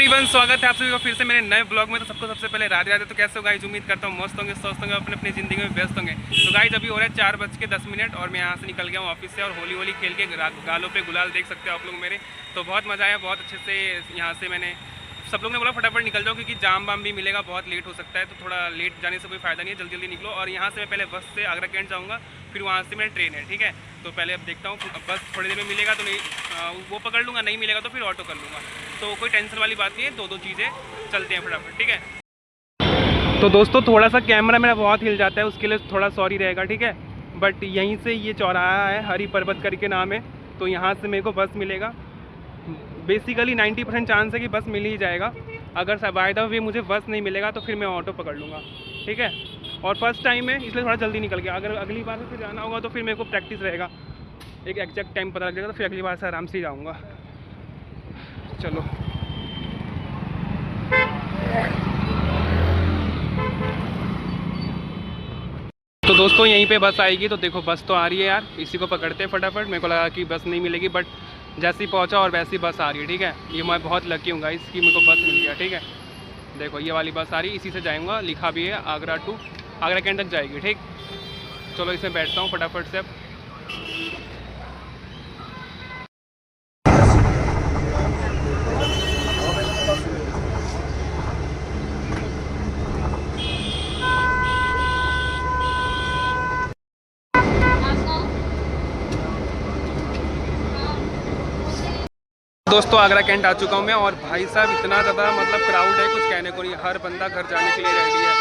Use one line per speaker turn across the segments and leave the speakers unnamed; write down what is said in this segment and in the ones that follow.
Everyone, स्वागत है आप सभी का फिर से मेरे नए ब्लॉग में। तो सबको सबसे पहले राधे राधे। तो कैसे हो गाइस, उम्मीद करता हूँ मस्त होंगे, स्वस्थ होंगे, अपने अपनी ज़िंदगी में व्यस्त होंगे। तो गाइस अभी हो रहा है 4:10 और मैं यहाँ से निकल गया हूँ ऑफिस से, और होली खेल के गालों पे गुलाल देख सकते हो आप लोग मेरे। तो बहुत मज़ा आया, बहुत अच्छे से यहाँ से मैंने सब लोग ने बोला फटाफट निकल जाओ क्योंकि जाम वाम भी मिलेगा, बहुत लेट हो सकता है। तो थोड़ा लेट जाने से कोई फ़ायदा नहीं है, जल्दी जल्दी निकलो। और यहाँ से मैं पहले बस से आगरा कैंट जाऊँगा, फिर वहाँ से मेरा ट्रेन है, ठीक है। तो पहले अब देखता हूँ, अब बस थोड़ी देर में मिलेगा तो नहीं वो पकड़ लूँगा, नहीं मिलेगा तो फिर ऑटो कर लूँगा। तो कोई टेंशन वाली बात नहीं है, दो चीज़ें चलते हैं फटाफट, ठीक है। तो दोस्तों थोड़ा सा कैमरा मेरा बहुत हिल जाता है, उसके लिए थोड़ा सॉरी रहेगा, ठीक है। बट यहीं से ये चौराहा है, हरी पर्वत करके नाम है, तो यहाँ से मेरे को बस मिलेगा। बेसिकली 90% चांस है कि बस मिल ही जाएगा। अगर बाय द वे मुझे बस नहीं मिलेगा तो फिर मैं ऑटो पकड़ लूँगा, ठीक है। और फर्स्ट टाइम है इसलिए थोड़ा जल्दी निकल गया। अगर अगली बार से फिर जाना होगा तो फिर मेरे को प्रैक्टिस रहेगा, एक एग्जैक्ट टाइम पता लग जाएगा, तो फिर अगली बार से आराम से ही जाऊँगा। चलो तो दोस्तों यहीं पे बस आएगी। तो देखो बस तो आ रही है यार, इसी को पकड़ते हैं फटाफट। मेरे को लगा कि बस नहीं मिलेगी, बट जैसे ही पहुंचा और वैसी बस आ रही है, ठीक है। ये मैं बहुत लकी हूँ गाइस कि मेरे को बस मिल गया, ठीक है। देखो ये वाली बस आ रही है, इसी से जाऊँगा, लिखा भी है आगरा कैंट तक जाएगी, ठीक। चलो इसमें बैठता हूँ फटाफट से अब। दोस्तों आगरा कैंट आ चुका हूँ मैं, और भाई साहब इतना ज़्यादा मतलब क्राउड है, कुछ कहने को नहीं। हर बंदा घर जाने के लिए रेडी है।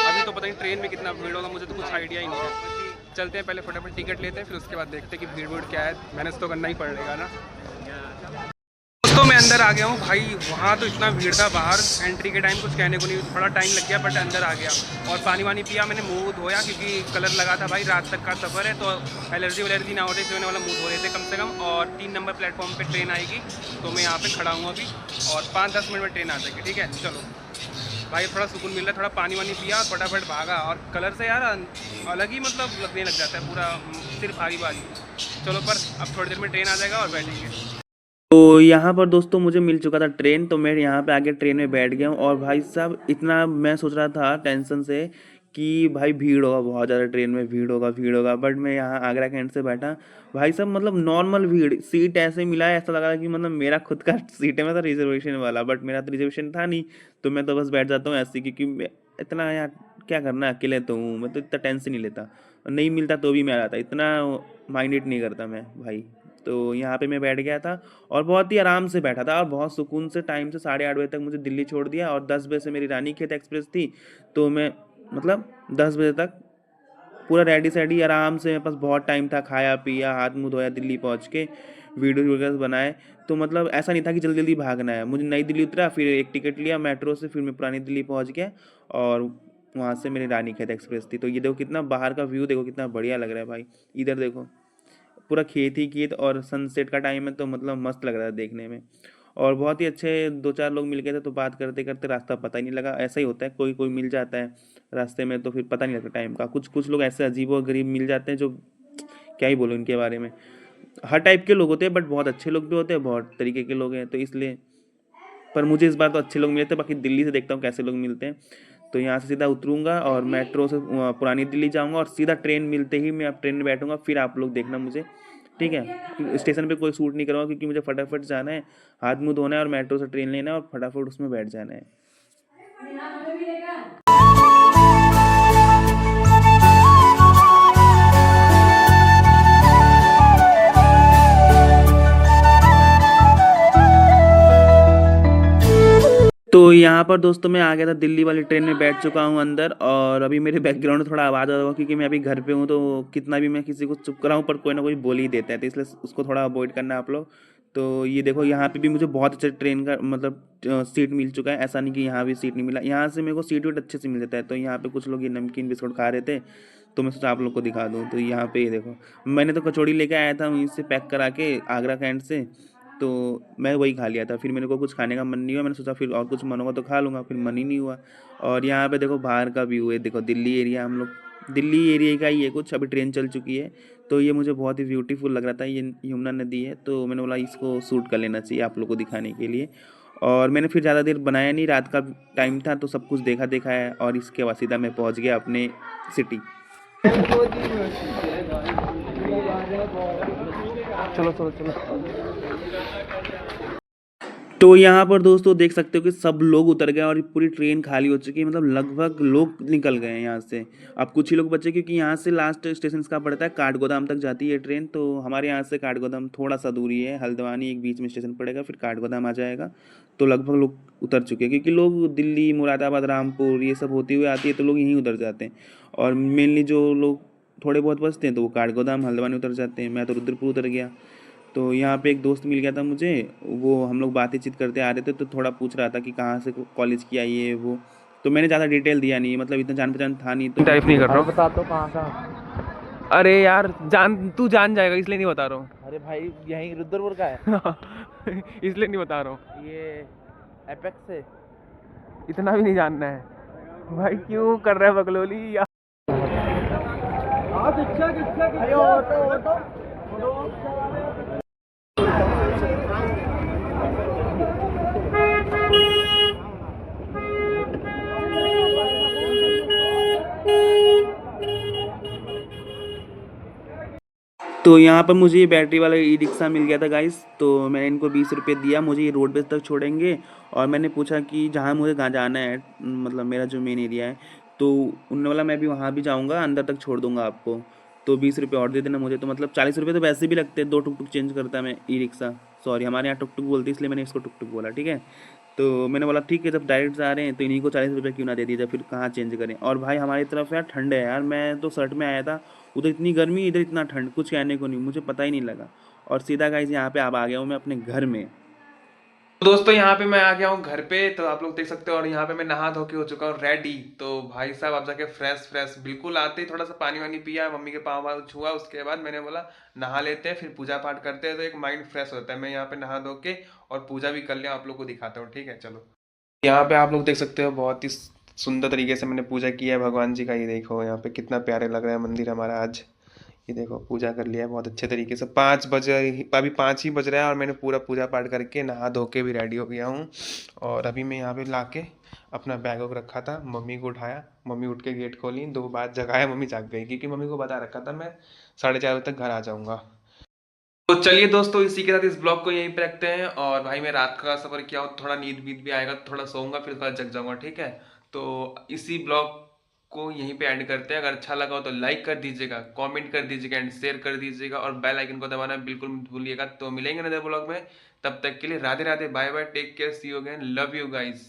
अभी तो पता नहीं ट्रेन में कितना भीड़ होगा, मुझे तो कुछ आइडिया ही नहीं है। चलते हैं पहले फटाफट टिकट लेते हैं, फिर उसके बाद देखते हैं कि भीड़ क्या है। मैनेज तो करना ही पड़ेगा ना। तो मैं अंदर आ गया हूँ भाई, वहाँ तो इतना भीड़ था बाहर एंट्री के टाइम, कुछ कहने को नहीं। थोड़ा टाइम लग गया बट अंदर आ गया, और पानी वानी पिया मैंने, मुँह धोया क्योंकि कलर लगा था भाई। रात तक का सफ़र है तो एलर्जी वलर्जी ना हो रही थी, वाला मुँह धो रहे थे कम से कम। और 3 नंबर प्लेटफॉर्म पे ट्रेन आएगी, तो मैं यहाँ पे खड़ा हूँ अभी, और 5-10 मिनट में ट्रेन आ जाएगी, ठीक है। चलो भाई थोड़ा सुकून मिल रहा है, थोड़ा पानी वानी पिया और फटाफट भागा। और कलर से यार अलग ही मतलब लगने लग जाता है, पूरा सिर भारी भारी। चलो पर अब थोड़ी देर में ट्रेन आ जाएगा और बैठेंगे। तो यहाँ पर दोस्तों मुझे मिल चुका था ट्रेन, तो मैं यहाँ पे आके ट्रेन में बैठ गया हूँ। और भाई साहब इतना मैं सोच रहा था टेंशन से कि भाई भीड़ होगा, बहुत ज़्यादा ट्रेन में भीड़ होगा, बट मैं यहाँ आगरा कैंट से बैठा। भाई साहब मतलब नॉर्मल भीड़, सीट ऐसे मिला है, ऐसा लगा कि मतलब मेरा खुद का सीट है, मैं तो रिजर्वेशन वाला, बट मेरा तो रिजर्वेशन था नहीं, तो मैं तो बस बैठ जाता हूँ ऐसे, क्योंकि इतना यार क्या करना, अकेले तो हूँ मैं, तो इतना टेंशन नहीं लेता। नहीं मिलता तो भी मैं आ जाता, इतना माइंडेड नहीं करता मैं भाई। तो यहाँ पे मैं बैठ गया था, और बहुत ही आराम से बैठा था, और बहुत सुकून से टाइम से 8:30 तक मुझे दिल्ली छोड़ दिया। और 10 बजे से मेरी रानीखेत एक्सप्रेस थी, तो मैं मतलब 10 बजे तक पूरा रेडी सेडी आराम से, मेरे पास बहुत टाइम था, खाया पिया, हाथ मुँह धोया, दिल्ली पहुँच के वीडियो वगैरह बनाए। तो मतलब ऐसा नहीं था कि जल्दी जल्दी भागना है मुझे। नई दिल्ली उतरा, फिर एक टिकट लिया मेट्रो से, फिर मैं पुरानी दिल्ली पहुँच गया, और वहाँ से मेरी रानीखेत एक्सप्रेस थी। तो ये देखो कितना बाहर का व्यू, देखो कितना बढ़िया लग रहा है भाई। इधर देखो पूरा खेत ही खेत, और सनसेट का टाइम है, तो मतलब मस्त लग रहा है देखने में। और बहुत ही अच्छे 2-4 लोग मिल गए थे, तो बात करते करते रास्ता पता ही नहीं लगा। ऐसा ही होता है, कोई कोई मिल जाता है रास्ते में तो फिर पता नहीं लगता टाइम का। कुछ कुछ लोग ऐसे अजीब और गरीब मिल जाते हैं, जो क्या ही बोलूं इनके बारे में। हर टाइप के लोग होते हैं, बट बहुत अच्छे लोग भी होते हैं, बहुत तरीके के लोग हैं, तो इसलिए। पर मुझे इस बार तो अच्छे लोग मिले थे, बाकी दिल्ली से देखता हूँ कैसे लोग मिलते हैं। तो यहाँ से सीधा उतरूँगा और मेट्रो से पुरानी दिल्ली जाऊँगा, और सीधा ट्रेन मिलते ही मैं अब ट्रेन में बैठूँगा, फिर आप लोग देखना मुझे, ठीक है। स्टेशन पे कोई शूट नहीं करूँगा, क्योंकि मुझे फटाफट जाना है, हाथ मुँह धोना है, और मेट्रो से ट्रेन लेना है, और फटाफट उसमें बैठ जाना है। तो यहाँ पर दोस्तों मैं आ गया था, दिल्ली वाली ट्रेन में बैठ चुका हूँ अंदर। और अभी मेरे बैकग्राउंड में थोड़ा आवाज़ आ रहा होगा, क्योंकि मैं अभी घर पे हूँ, तो कितना भी मैं किसी को चुप कराऊँ पर कोई ना कोई बोल ही देता है, तो इसलिए उसको थोड़ा अवॉइड करना आप लोग। तो ये देखो यहाँ पे भी मुझे बहुत अच्छा ट्रेन का मतलब सीट मिल चुका है। ऐसा नहीं कि यहाँ भी सीट नहीं मिला, यहाँ से मेरे को सीट वीट अच्छे से मिल जाता है। तो यहाँ पे कुछ लोग ये नमकीन बिस्कुट खा रहे थे, तो मैं सोचा आप लोग को दिखा दूँ। तो यहाँ पे ये देखो, मैंने तो कचौड़ी लेके आया था वहीं से पैक करा के आगरा कैंट से, तो मैं वही खा लिया था। फिर मेरे को कुछ खाने का मन नहीं हुआ, मैंने सोचा फिर और कुछ मन होगा तो खा लूँगा, फिर मन ही नहीं हुआ। और यहाँ पे देखो बाहर का व्यू है, देखो दिल्ली एरिया, हम लोग दिल्ली एरिया का ही है कुछ। अभी ट्रेन चल चुकी है, तो ये मुझे बहुत ही ब्यूटीफुल लग रहा था। ये यमुना नदी है, तो मैंने बोला इसको शूट कर लेना चाहिए आप लोग को दिखाने के लिए।
और मैंने फिर ज़्यादा देर बनाया नहीं, रात का टाइम था तो सब कुछ देखा देखा है, और इसके बाद सीधा मैं पहुंच गया अपने सिटी।
चलो चलो चलो।
तो यहाँ पर दोस्तों देख सकते हो कि सब लोग उतर गए और पूरी ट्रेन खाली हो चुकी है, मतलब लगभग लोग निकल गए हैं यहाँ से। अब कुछ ही लोग बचे, क्योंकि यहाँ से लास्ट स्टेशन का पड़ता है काठगोदाम तक जाती है ट्रेन। तो हमारे यहाँ से काठगोदाम थोड़ा सा दूरी है, हल्द्वानी एक बीच में स्टेशन पड़ेगा, फिर काठगोदाम आ जाएगा। तो लगभग लोग उतर चुके हैं, क्योंकि लोग दिल्ली, मुरादाबाद, रामपुर ये सब होते हुए आती है तो लोग यहीं उतर जाते हैं। और मेनली जो लोग थोड़े बहुत बचते हैं तो वो काठगोदाम, हल्द्वानी उतर जाते हैं। मैं तो रुद्रपुर उतर गया। तो यहाँ पे एक दोस्त मिल गया था मुझे, वो हम लोग बातें चीत करते आ रहे थे, तो थोड़ा पूछ रहा था कि कहाँ से कॉलेज की आई है वो। तो मैंने ज़्यादा डिटेल दिया नहीं, मतलब इतना जान पहचान था नहीं, तो मैं
तारीफ नहीं कर रहा
भाई
हूँ।
बता तो कहाँ का।
अरे यार तू जान जाएगा इसलिए नहीं बता रहा
अरे भाई यहीं रुद्रपुर का है।
हूँ। इसलिए नहीं बता रहा हूँ।
ये एपेक्स से।
इतना भी नहीं जानना है भाई, क्यों कर रहा है बकलोली यार।
तो यहाँ पर मुझे ये बैटरी वाला ई रिक्शा मिल गया था गाइस। तो मैंने इनको 20 रुपये दिया, मुझे ये रोड तक छोड़ेंगे। और मैंने पूछा कि जहाँ मुझे कहाँ जाना है, मतलब मेरा जो मेन एरिया है, तो उनने बोला मैं भी वहाँ भी जाऊँगा, अंदर तक छोड़ दूँगा आपको। तो 20 रुपये और दे देना मुझे। तो मतलब 40 रुपये तो वैसे भी लगते हैं, 2 टुक टुक चेंज करता मैं ई रिक्शा। सॉरी, हमारे यहाँ टुक टुक बोलते हैं, इसलिए मैंने इसको टुक टुक बोला, ठीक है। तो मैंने बोला ठीक है, जब डायरेक्ट जा रहे हैं तो इन्हीं को 40 रुपये क्यों ना दे दिया, फिर कहाँ चेंज करें। और भाई हमारी तरफ यार ठंड है यार, मैं तो शर्ट में आया था, उधर इतनी गर्मी, इधर इतना ठंड, कुछ कहने को नहीं, मुझे पता ही नहीं लगा। और सीधा गाइस यहाँ पे अब आ गया हूँ मैं अपने घर में।
तो दोस्तों यहाँ पे मैं आ गया हूँ घर पे, तो आप लोग देख सकते हो। और यहाँ पे मैं नहा धो के हो चुका हूँ रेडी। तो भाई साहब आप जाके फ्रेश फ्रेश बिल्कुल आते ही थोड़ा सा पानी वानी पिया, मम्मी के पाँव वाँव छुआ, उसके बाद मैंने बोला नहा लेते हैं, फिर पूजा पाठ करते हैं तो एक माइंड फ्रेश होता है। मैं यहाँ पे नहा धो के और पूजा भी कर लिया, आप लोग को दिखाता हूँ, ठीक है चलो। यहाँ पे आप लोग देख सकते हो बहुत ही सुंदर तरीके से मैंने पूजा किया है भगवान जी का। ये देखो यहाँ पे कितना प्यारे लग रहा है मंदिर हमारा आज। ये देखो पूजा कर लिया है बहुत अच्छे तरीके से। 5 बजे, अभी 5 ही बज रहा है और मैंने पूरा पूजा पाठ करके नहा धो के भी रेडी हो गया हूँ। और अभी मैं यहाँ पे लाके अपना बैग वैग रखा था, मम्मी को उठाया, मम्मी उठ के गेट खोली, 2 बार जगाया, मम्मी जाग गई, क्योंकि मम्मी को बता रखा था मैं 4:30 बजे तक घर आ जाऊँगा। तो चलिए दोस्तों, इसी के साथ इस ब्लॉग को यहीं पे रखते हैं। और भाई मैं रात का सफर किया हूँ, थोड़ा नींद वींद भी आएगा तो थोड़ा सोऊंगा, फिर थोड़ा जग जाऊंगा, ठीक है। तो इसी ब्लॉग को यहीं पे एंड करते हैं। अगर अच्छा लगा हो तो लाइक कर दीजिएगा, कमेंट कर दीजिएगा एंड शेयर कर दीजिएगा, और बेल आइकन को दबाना बिल्कुल मत भूलिएगा। तो मिलेंगे नए ब्लॉग में, तब तक के लिए Radhe Radhe, bye bye, take care, see you again, love you guys.